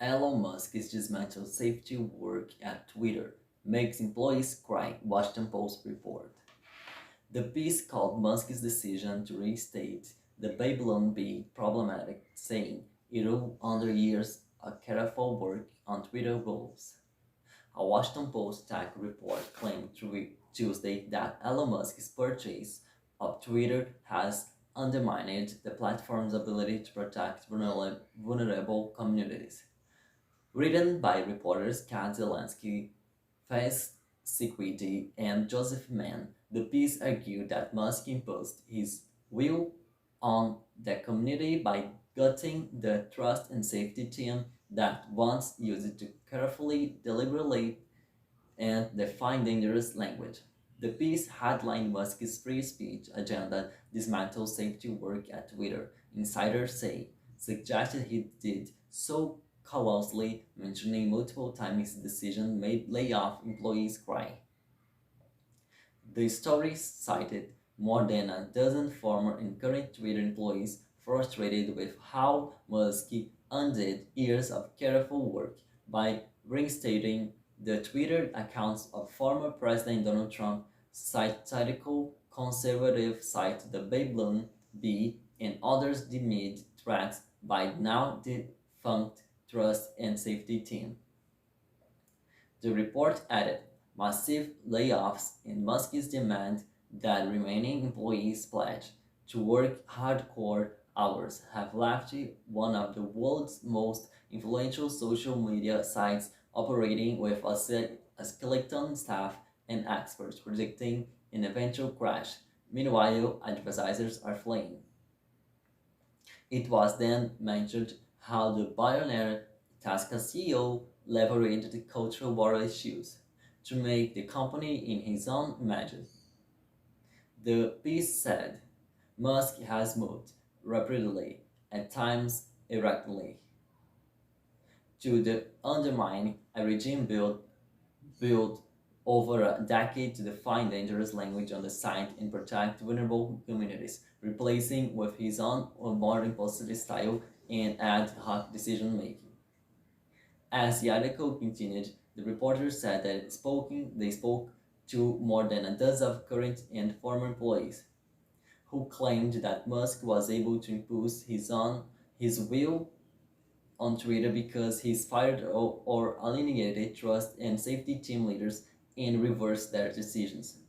Elon Musk is dismantled safety work at Twitter, makes employees cry, Washington Post report. The piece called Musk's decision to reinstate the Babylon Bee problematic, saying it will under years a careful work on Twitter rules. A Washington Post tech report claimed Tuesday that Elon Musk's purchase of Twitter has undermined the platform's ability to protect vulnerable communities. Written by reporters Cat Zakrzewski, Faiz, Siddiqui, and Joseph Menn, the piece argued that Musk imposed his will on the community by gutting the trust and safety team that once used it to carefully, deliberately, and define dangerous language. The piece headlined Musk's free speech agenda dismantles safety work at Twitter. Insiders say suggested he did so callously, mentioning multiple times his decision made layoff employees cry. The story cited more than a dozen former and current Twitter employees frustrated with how Musk undid years of careful work by reinstating the Twitter accounts of former President Donald Trump, satirical conservative site The Babylon Bee, and others deemed threats by now defunct Trust and Safety Team. The report added massive layoffs and Musk's demand that remaining employees pledge to work hardcore hours have left one of the world's most influential social media sites operating with a skeleton staff and experts predicting an eventual crash. Meanwhile, advertisers are fleeing. It was then mentioned how the billionaire Tesla CEO leveraged the cultural war issues to make the company in his own image. The piece said Musk has moved rapidly, at times erratically, to undermine a regime built over a decade to define dangerous language on the site and protect vulnerable communities, replacing with his own more impulsive style and ad hoc decision making. As the article continued, the reporters said that they spoke to more than a dozen of current and former employees who claimed that Musk was able to impose his will on Twitter because he's fired or alienated trust and safety team leaders and reversed their decisions.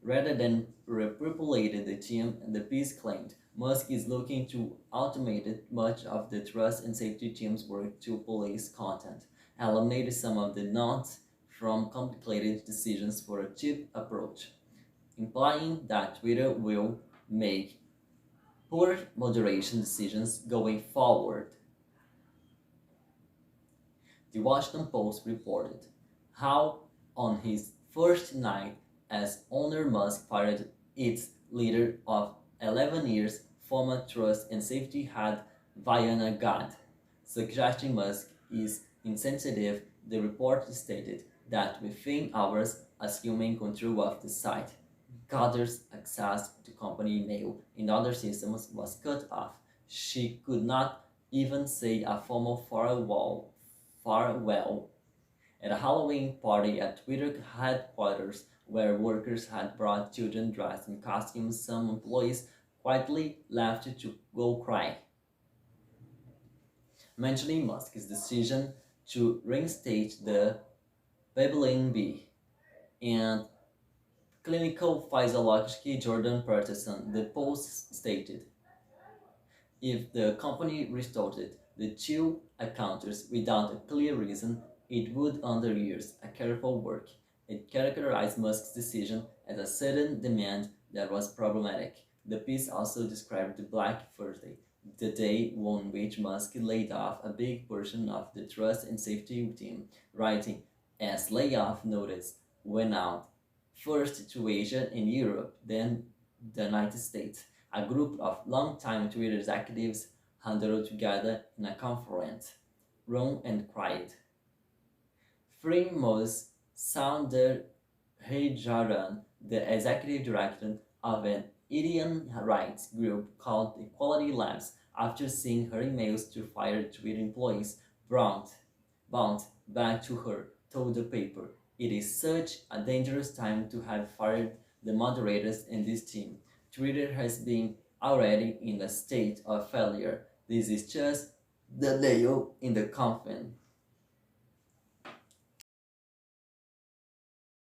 Rather than repopulate the team, the piece claimed Musk is looking to automate much of the trust and safety team's work to police content, eliminate some of the knots from complicated decisions for a cheap approach, implying that Twitter will make poor moderation decisions going forward. The Washington Post reported how, on his first night as owner, Musk fired its leader of 11 years, former trust and safety head Vijaya Gadde, suggesting Musk is insensitive. The report stated that within hours, assuming control of the site, Gadde's access to company email and other systems was cut off. She could not even say a formal farewell at a Halloween party at Twitter headquarters where workers had brought children dressed in costumes. Some employees quietly left to go cry, mentioning Musk's decision to reinstate the Babylon Bee and clinical physiologist Jordan Peterson. The Post stated, if the company restored the two accounts without a clear reason, it would under years a careful work. It characterized Musk's decision as a sudden demand that was problematic. The piece also described the Black Thursday, the day on which Musk laid off a big portion of the trust and safety team, writing, as layoff notice went out first to Asia and Europe, then the United States. A group of longtime Twitter executives huddled together in a conference room and cried. Free Musk Sounder Jordan, the executive director of an Indian rights group called Equality Labs, after seeing her emails to fired Twitter employees, brought Bounced back to her, told the paper. It is such a dangerous time to have fired the moderators in this team. Twitter has been already in a state of failure. This is just the nail in the coffin.